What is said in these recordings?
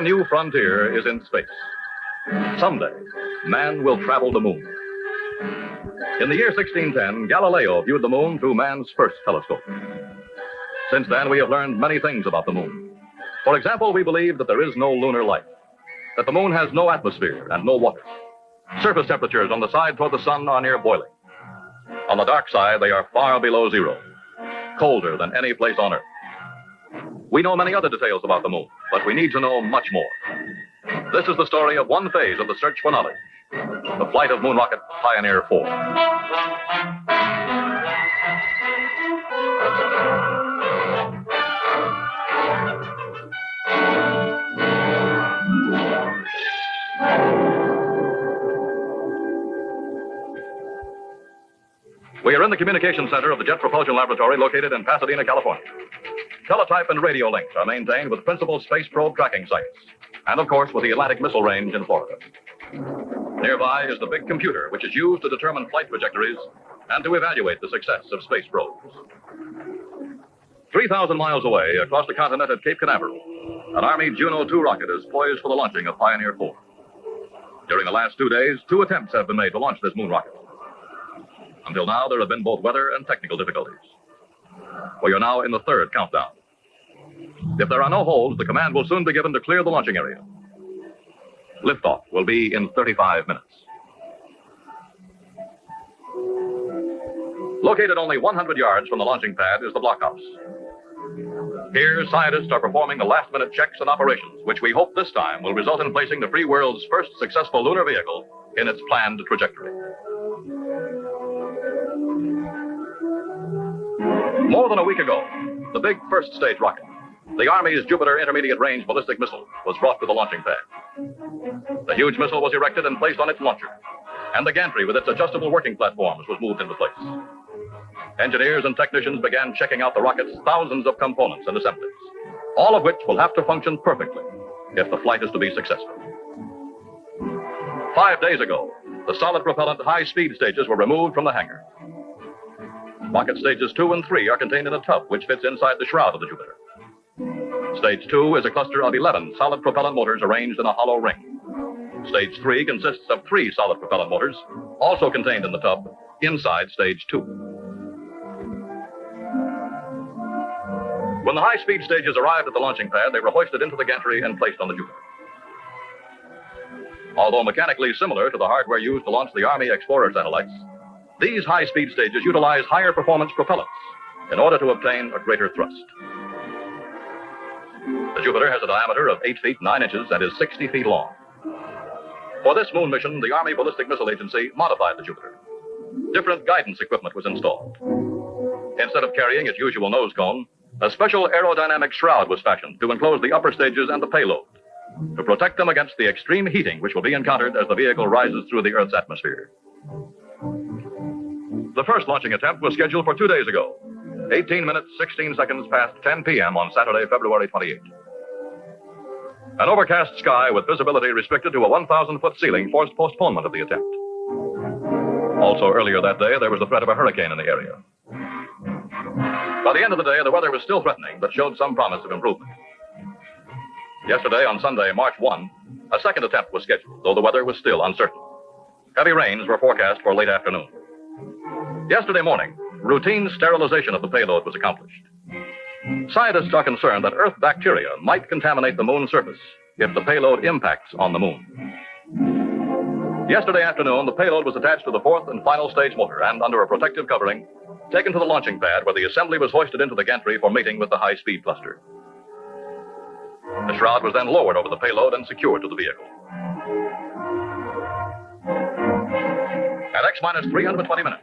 new frontier is in space. Someday, man will travel the moon. In the year 1610, Galileo viewed the moon through man's first telescope. Since then, we have learned many things about the moon. For example, we believe that there is no lunar life, that the moon has no atmosphere and no water. Surface temperatures on the side toward the sun are near boiling. On the dark side, they are far below zero, colder than any place on Earth. We know many other details about the moon, but we need to know much more. This is the story of one phase of the search for knowledge, the flight of moon rocket Pioneer 4. We are in the communication center of the Jet Propulsion Laboratory located in Pasadena, California. Teletype and radio links are maintained with principal space probe tracking sites, and of course with the Atlantic Missile Range in Florida. Nearby is the big computer, which is used to determine flight trajectories and to evaluate the success of space probes. 3,000 miles away, across the continent at Cape Canaveral, an Army Juno 2 rocket is poised for the launching of Pioneer 4. During the last 2 days, 2 attempts have been made to launch this moon rocket. Until now, there have been both weather and technical difficulties. We are now in the 3rd countdown. If there are no holes, the command will soon be given to clear the launching area. Liftoff will be in 35 minutes. Located only 100 yards from the launching pad is the blockhouse. Here, scientists are performing the last-minute checks and operations, which we hope this time will result in placing the free world's first successful lunar vehicle in its planned trajectory. More than a week ago, the big first-stage rocket, the Army's Jupiter Intermediate Range Ballistic Missile, was brought to the launching pad. The huge missile was erected and placed on its launcher, and the gantry with its adjustable working platforms was moved into place. Engineers and technicians began checking out the rocket's thousands of components and assemblies, all of which will have to function perfectly if the flight is to be successful. 5 days ago, the solid propellant high-speed stages were removed from the hangar. Rocket stages 2 and 3 are contained in a tub which fits inside the shroud of the Jupiter. Stage 2 is a cluster of 11 solid propellant motors arranged in a hollow ring. Stage 3 consists of 3 solid propellant motors, also contained in the tub, inside Stage 2. When the high-speed stages arrived at the launching pad, they were hoisted into the gantry and placed on the Jupiter. Although mechanically similar to the hardware used to launch the Army Explorer satellites, these high-speed stages utilize higher performance propellants in order to obtain a greater thrust. The Jupiter has a diameter of 8 feet 9 inches and is 60 feet long. For this moon mission, the Army Ballistic Missile Agency modified the Jupiter. Different guidance equipment was installed. Instead of carrying its usual nose cone, a special aerodynamic shroud was fashioned to enclose the upper stages and the payload, to protect them against the extreme heating which will be encountered as the vehicle rises through the Earth's atmosphere. The first launching attempt was scheduled for 2 days ago, 18 minutes, 16 seconds past 10 p.m. on Saturday, February 28th. An overcast sky with visibility restricted to a 1,000-foot ceiling forced postponement of the attempt. Also earlier that day, there was the threat of a hurricane in the area. By the end of the day, the weather was still threatening, but showed some promise of improvement. Yesterday, on Sunday, March 1, a second attempt was scheduled, though the weather was still uncertain. Heavy rains were forecast for late afternoon. Yesterday morning, routine sterilization of the payload was accomplished. Scientists are concerned that Earth bacteria might contaminate the moon's surface if the payload impacts on the moon. Yesterday afternoon, the payload was attached to the 4th and final stage motor and, under a protective covering, taken to the launching pad where the assembly was hoisted into the gantry for mating with the high-speed cluster. The shroud was then lowered over the payload and secured to the vehicle. At X-minus 320 minutes,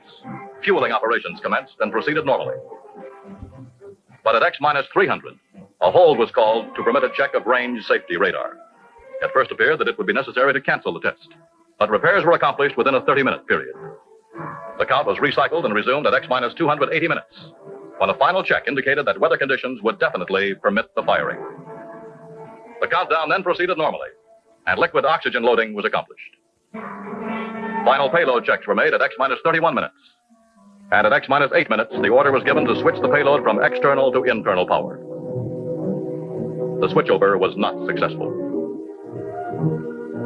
fueling operations commenced and proceeded normally. But at X-minus 300, a hold was called to permit a check of range safety radar. It first appeared that it would be necessary to cancel the test, but repairs were accomplished within a 30-minute period. The count was recycled and resumed at X-minus 280 minutes, when a final check indicated that weather conditions would definitely permit the firing. The countdown then proceeded normally, and liquid oxygen loading was accomplished. Final payload checks were made at X-minus 31 minutes. And at X-minus 8 minutes, the order was given to switch the payload from external to internal power. The switchover was not successful.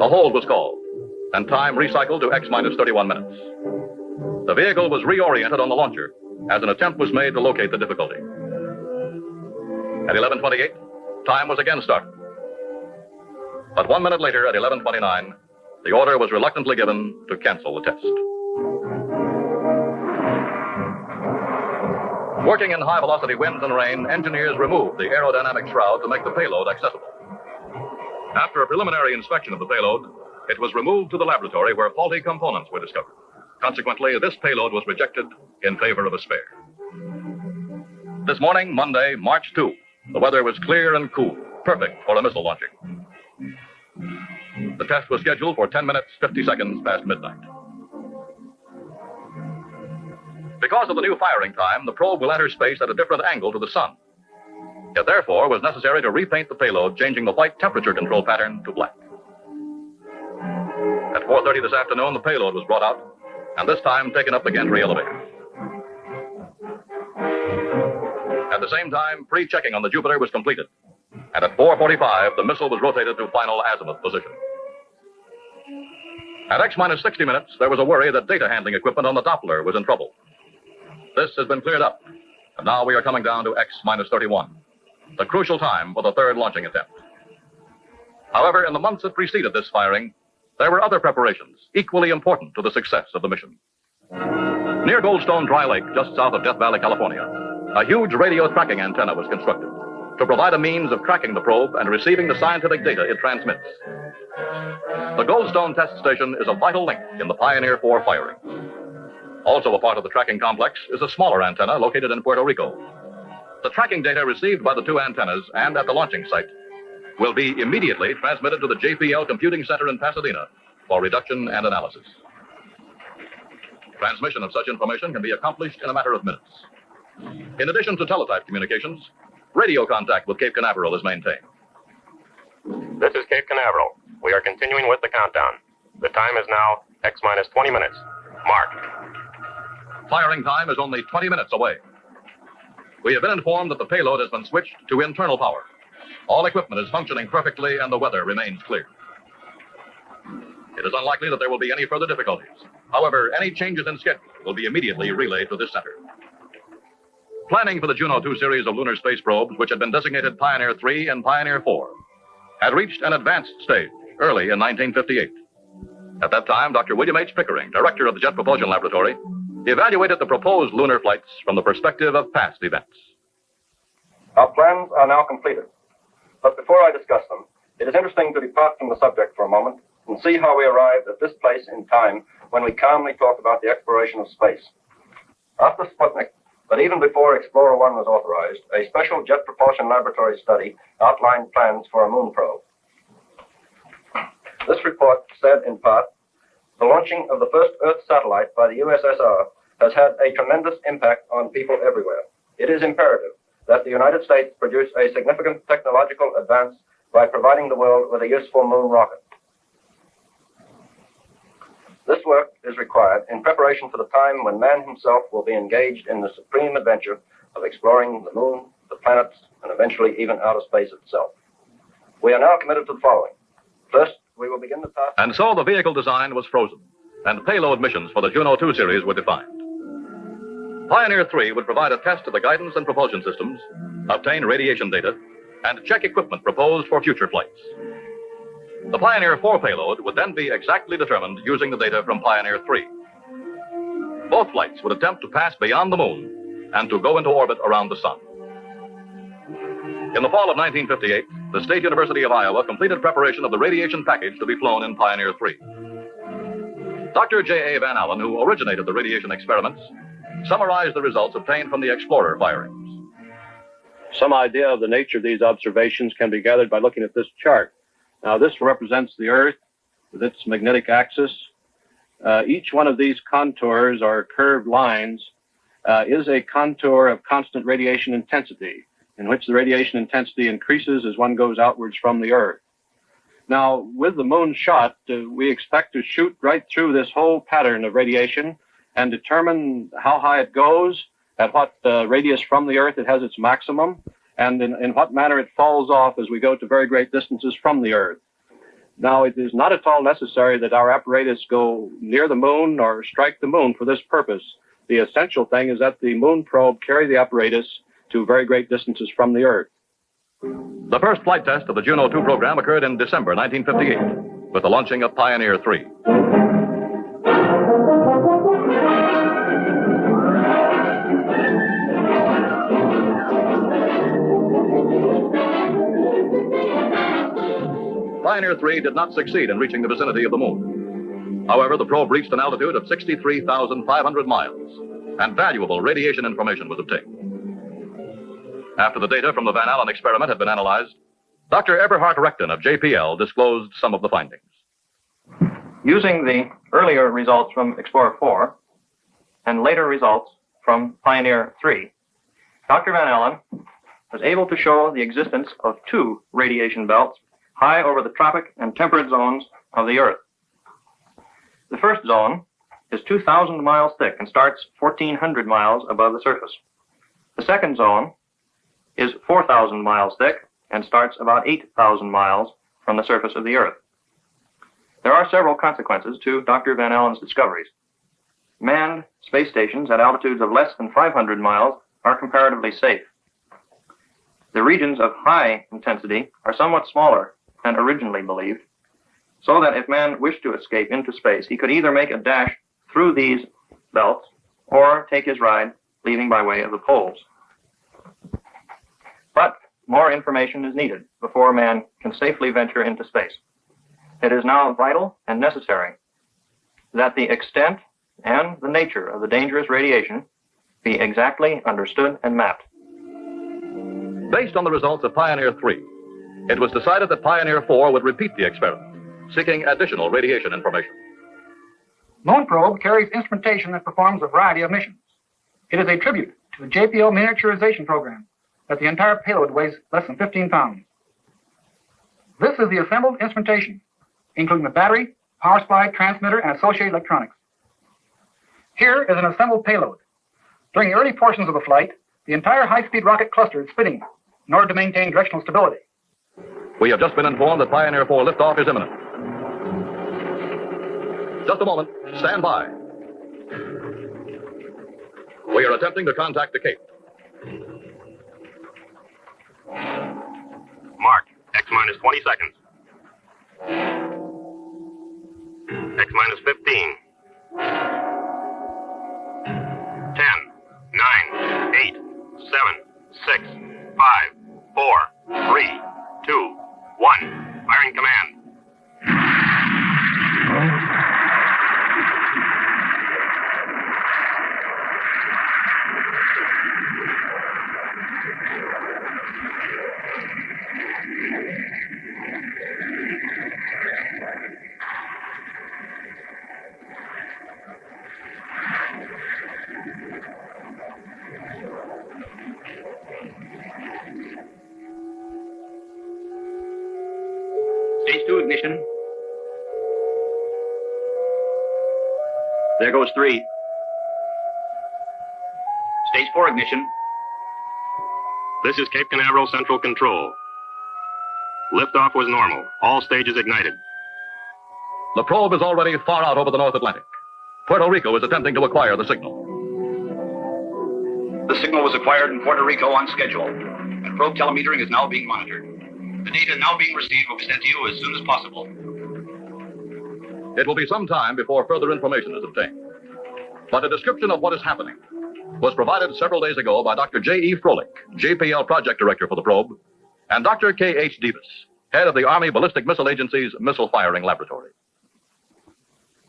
A hold was called, and time recycled to X minus 31 minutes. The vehicle was reoriented on the launcher as an attempt was made to locate the difficulty. At 11:28, time was again started. But 1 minute later, at 11:29, the order was reluctantly given to cancel the test. Working in high-velocity winds and rain, engineers removed the aerodynamic shroud to make the payload accessible. After a preliminary inspection of the payload, it was removed to the laboratory where faulty components were discovered. Consequently, this payload was rejected in favor of a spare. This morning, Monday, March 2, the weather was clear and cool, perfect for a missile launching. The test was scheduled for 10 minutes, 50 seconds past midnight. Because of the new firing time, the probe will enter space at a different angle to the sun. It therefore was necessary to repaint the payload, changing the white temperature control pattern to black. At 4:30 this afternoon, the payload was brought out, and this time taken up the gantry elevator. At the same time, pre-checking on the Jupiter was completed, and at 4:45, the missile was rotated to final azimuth position. At X minus 60 minutes, there was a worry that data handling equipment on the Doppler was in trouble. This has been cleared up, and now we are coming down to X minus 31, the crucial time for the third launching attempt. However, in the months that preceded this firing, there were other preparations equally important to the success of the mission. Near Goldstone Dry Lake, just south of Death Valley, California, a huge radio tracking antenna was constructed to provide a means of tracking the probe and receiving the scientific data it transmits. The Goldstone test station is a vital link in the Pioneer 4 firing. Also a part of the tracking complex is a smaller antenna located in Puerto Rico. The tracking data received by the two antennas and at the launching site will be immediately transmitted to the JPL Computing Center in Pasadena for reduction and analysis. Transmission of such information can be accomplished in a matter of minutes. In addition to teletype communications, radio contact with Cape Canaveral is maintained. This is Cape Canaveral. We are continuing with the countdown. The time is now X minus 20 minutes. Mark. Firing time is only 20 minutes away. We have been informed that the payload has been switched to internal power. All equipment is functioning perfectly and the weather remains clear. It is unlikely that there will be any further difficulties. However, any changes in schedule will be immediately relayed to this center. Planning for the Juno 2 series of lunar space probes, which had been designated Pioneer 3 and Pioneer 4, had reached an advanced stage early in 1958. At that time, Dr. William H. Pickering, director of the Jet Propulsion Laboratory, evaluated the proposed lunar flights from the perspective of past events. Our plans are now completed. But before I discuss them, it is interesting to depart from the subject for a moment and see how we arrived at this place in time when we calmly talk about the exploration of space. After Sputnik, but even before Explorer 1 was authorized, a special Jet Propulsion Laboratory study outlined plans for a moon probe. This report said, in part, the launching of the first Earth satellite by the USSR has had a tremendous impact on people everywhere. It is imperative that the United States produce a significant technological advance by providing the world with a useful moon rocket. This work is required in preparation for the time when man himself will be engaged in the supreme adventure of exploring the moon, the planets, and eventually even outer space itself. We are now committed to the following. First, we will begin the task. And so the vehicle design was frozen, and payload missions for the Juno 2 series were defined. Pioneer 3 would provide a test of the guidance and propulsion systems, obtain radiation data, and check equipment proposed for future flights. The Pioneer 4 payload would then be exactly determined using the data from Pioneer 3. Both flights would attempt to pass beyond the moon and to go into orbit around the sun. In the fall of 1958, the State University of Iowa completed preparation of the radiation package to be flown in Pioneer 3. Dr. J.A. Van Allen, who originated the radiation experiments, summarized the results obtained from the Explorer firings. Some idea of the nature of these observations can be gathered by looking at this chart. Now, this represents the Earth with its magnetic axis. Each one of these contours or curved lines is a contour of constant radiation intensity, in which the radiation intensity increases as one goes outwards from the Earth. Now, with the moon shot, we expect to shoot right through this whole pattern of radiation and determine how high it goes, at what radius from the Earth it has its maximum, and in what manner it falls off as we go to very great distances from the Earth. Now, it is not at all necessary that our apparatus go near the moon or strike the moon for this purpose. The essential thing is that the moon probe carry the apparatus to very great distances from the Earth. The first flight test of the Juno 2 program occurred in December 1958 with the launching of Pioneer 3. Pioneer 3 did not succeed in reaching the vicinity of the moon. However, the probe reached an altitude of 63,500 miles, and valuable radiation information was obtained. After the data from the Van Allen experiment had been analyzed, Dr. Eberhard Rechten of JPL disclosed some of the findings. Using the earlier results from Explorer 4 and later results from Pioneer 3, Dr. Van Allen was able to show the existence of two radiation belts high over the tropic and temperate zones of the Earth. The first zone is 2,000 miles thick and starts 1,400 miles above the surface. The second zone is 4,000 miles thick and starts about 8,000 miles from the surface of the Earth. There are several consequences to Dr. Van Allen's discoveries. Manned space stations at altitudes of less than 500 miles are comparatively safe. The regions of high intensity are somewhat smaller than originally believed, so that if man wished to escape into space, he could either make a dash through these belts or take his ride, leaving by way of the poles. But more information is needed before man can safely venture into space. It is now vital and necessary that the extent and the nature of the dangerous radiation be exactly understood and mapped. Based on the results of Pioneer 3, it was decided that Pioneer 4 would repeat the experiment, seeking additional radiation information. Moon probe carries instrumentation that performs a variety of missions. It is a tribute to the JPL miniaturization program that the entire payload weighs less than 15 pounds. This is the assembled instrumentation, including the battery, power supply, transmitter, and associated electronics. Here is an assembled payload. During the early portions of the flight, the entire high-speed rocket cluster is spinning in order to maintain directional stability. We have just been informed that Pioneer 4 liftoff is imminent. Just a moment. Stand by. We are attempting to contact the Cape. Mark, X minus 20 seconds. X minus 15. 10, 9, 8, 7, 6, 5, 4, 3, 2, 1. Firing command. Stage 2 ignition. There goes 3. Stage 4 ignition. This is Cape Canaveral Central Control. Liftoff was normal. All stages ignited. The probe is already far out over the North Atlantic. Puerto Rico is attempting to acquire the signal. The signal was acquired in Puerto Rico on schedule, and probe telemetering is now being monitored. The data now being received will be sent to you as soon as possible. It will be some time before further information is obtained. But a description of what is happening was provided several days ago by Dr. J.E. Froelich, JPL Project Director for the probe, and Dr. K.H. Davis, head of the Army Ballistic Missile Agency's Missile Firing Laboratory.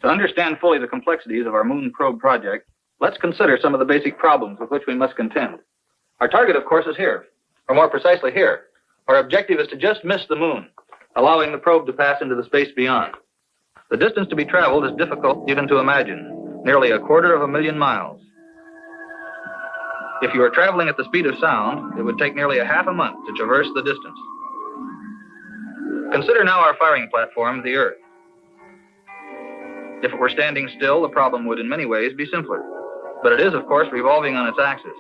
To understand fully the complexities of our moon probe project, let's consider some of the basic problems with which we must contend. Our target, of course, is here, or more precisely here. Our objective is to just miss the moon, allowing the probe to pass into the space beyond. The distance to be traveled is difficult even to imagine, nearly 250,000 miles. If you are traveling at the speed of sound, it would take nearly half a month to traverse the distance. Consider now our firing platform, the Earth. If it were standing still, the problem would in many ways be simpler. But it is, of course, revolving on its axis,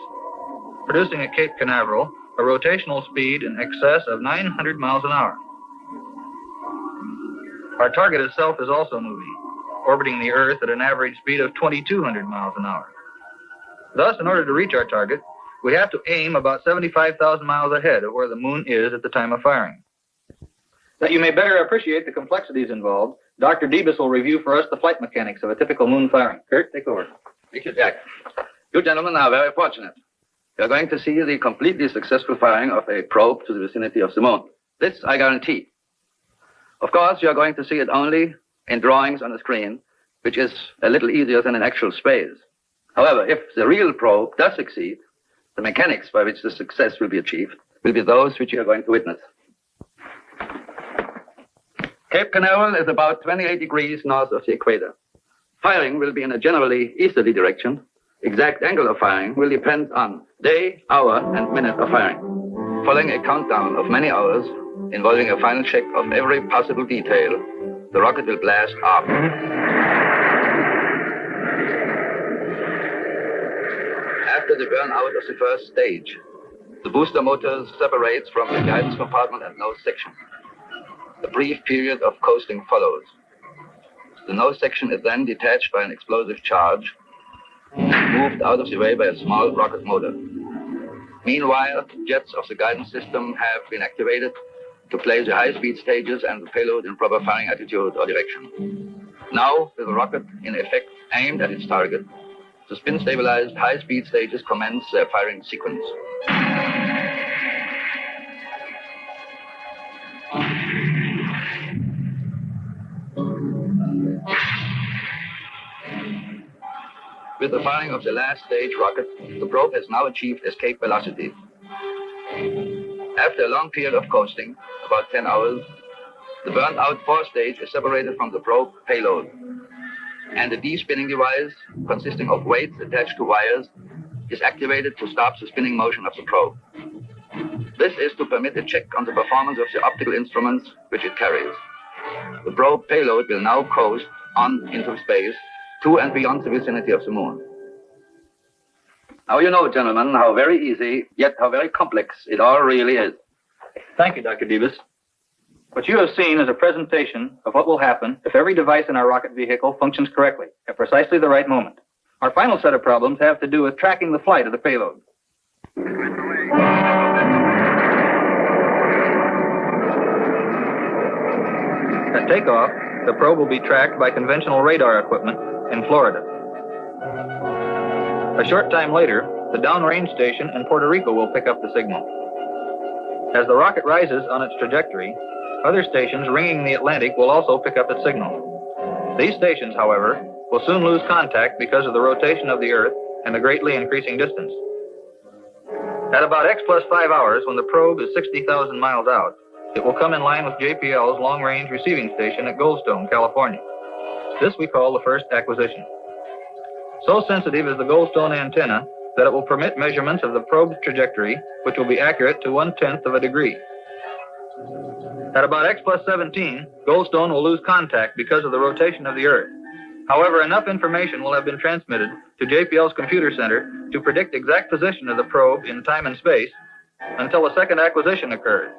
producing at Cape Canaveral a rotational speed in excess of 900 miles an hour. Our target itself is also moving, orbiting the Earth at an average speed of 2,200 miles an hour. Thus, in order to reach our target, we have to aim about 75,000 miles ahead of where the moon is at the time of firing. That you may better appreciate the complexities involved, Dr. Debus will review for us the flight mechanics of a typical moon firing. Kurt, take over. Thank you, Jack. You gentlemen are very fortunate. You're going to see the completely successful firing of a probe to the vicinity of the moon. This I guarantee. Of course, you're going to see it only in drawings on a screen, which is a little easier than in actual space. However, if the real probe does succeed, the mechanics by which the success will be achieved will be those which you are going to witness. Cape Canaveral is about 28 degrees north of the equator. Firing will be in a generally easterly direction. Exact angle of firing will depend on day, hour, and minute of firing. Following a countdown of many hours, involving a final check of every possible detail, the rocket will blast off. After the burnout of the first stage, the booster motors separates from the guidance compartment and nose section. A brief period of coasting follows. The nose section is then detached by an explosive charge and moved out of the way by a small rocket motor. Meanwhile, jets of the guidance system have been activated to place the high-speed stages and the payload in proper firing attitude or direction. Now, with the rocket in effect aimed at its target, the spin-stabilized high-speed stages commence their firing sequence. With the firing of the last stage rocket, the probe has now achieved escape velocity. After a long period of coasting, about 10 hours, the burned-out fourth stage is separated from the probe payload, and the de-spinning device, consisting of weights attached to wires, is activated to stop the spinning motion of the probe. This is to permit a check on the performance of the optical instruments which it carries. The probe payload will now coast on into space to and beyond the vicinity of the moon. Now you know, gentlemen, how very easy, yet how very complex it all really is. Thank you, Dr. Debus. What you have seen is a presentation of what will happen if every device in our rocket vehicle functions correctly at precisely the right moment. Our final set of problems have to do with tracking the flight of the payload. At takeoff, the probe will be tracked by conventional radar equipment in Florida. A short time later, the downrange station in Puerto Rico will pick up the signal. As the rocket rises on its trajectory, other stations ringing the Atlantic will also pick up its signal. These stations, however, will soon lose contact because of the rotation of the Earth and the greatly increasing distance. At about X plus 5 hours, when the probe is 60,000 miles out, it will come in line with JPL's long-range receiving station at Goldstone, California. This we call the first acquisition. So sensitive is the Goldstone antenna that it will permit measurements of the probe's trajectory, which will be accurate to 1/10 of a degree. At about X plus 17, Goldstone will lose contact because of the rotation of the Earth. However, enough information will have been transmitted to JPL's computer center to predict exact position of the probe in time and space until a second acquisition occurs.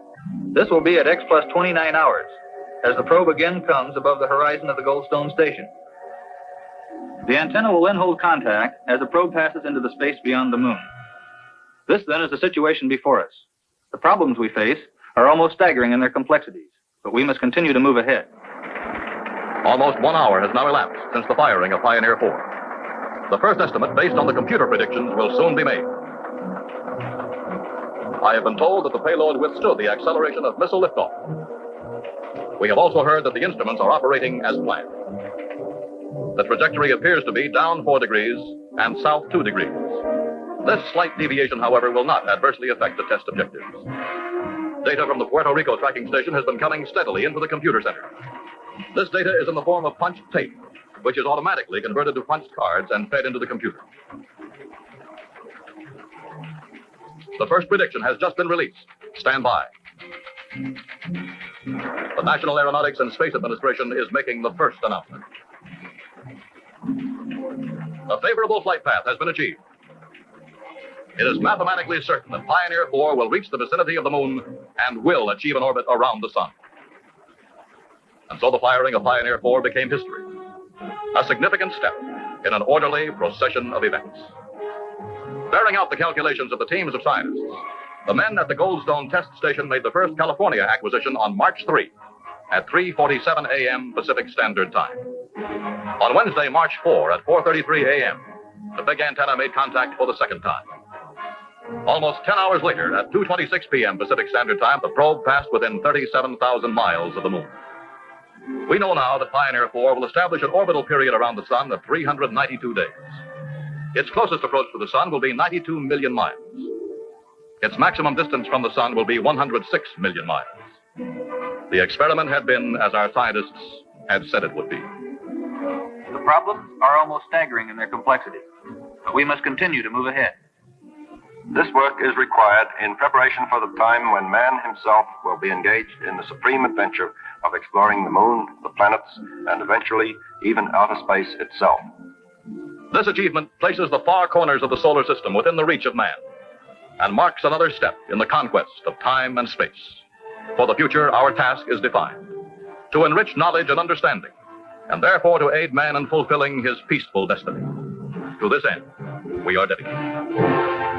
This will be at X plus 29 hours, as the probe again comes above the horizon of the Goldstone station. The antenna will then hold contact as the probe passes into the space beyond the moon. This, then, is the situation before us. The problems we face are almost staggering in their complexities, but we must continue to move ahead. Almost 1 hour has now elapsed since the firing of Pioneer 4. The first estimate, based on the computer predictions, will soon be made. I have been told that the payload withstood the acceleration of missile liftoff. We have also heard that the instruments are operating as planned. The trajectory appears to be down 4 degrees and south 2 degrees. This slight deviation, however, will not adversely affect the test objectives. Data from the Puerto Rico tracking station has been coming steadily into the computer center. This data is in the form of punched tape, which is automatically converted to punched cards and fed into the computer. The first prediction has just been released. Stand by. The National Aeronautics and Space Administration is making the first announcement. A favorable flight path has been achieved. It is mathematically certain that Pioneer 4 will reach the vicinity of the moon and will achieve an orbit around the sun. And so the firing of Pioneer 4 became history. A significant step in an orderly procession of events. Bearing out the calculations of the teams of scientists, the men at the Goldstone Test Station made the first California acquisition on March 3 at 3:47 a.m. Pacific Standard Time. On Wednesday, March 4 at 4:33 a.m., the big antenna made contact for the second time. Almost 10 hours later, at 2:26 p.m. Pacific Standard Time, the probe passed within 37,000 miles of the moon. We know now that Pioneer 4 will establish an orbital period around the sun of 392 days. Its closest approach to the sun will be 92 million miles. Its maximum distance from the sun will be 106 million miles. The experiment had been as our scientists had said it would be. The problems are almost staggering in their complexity, but we must continue to move ahead. This work is required in preparation for the time when man himself will be engaged in the supreme adventure of exploring the moon, the planets, and eventually even outer space itself. This achievement places the far corners of the solar system within the reach of man and marks another step in the conquest of time and space. For the future, our task is defined: to enrich knowledge and understanding, and therefore to aid man in fulfilling his peaceful destiny. To this end, we are dedicated.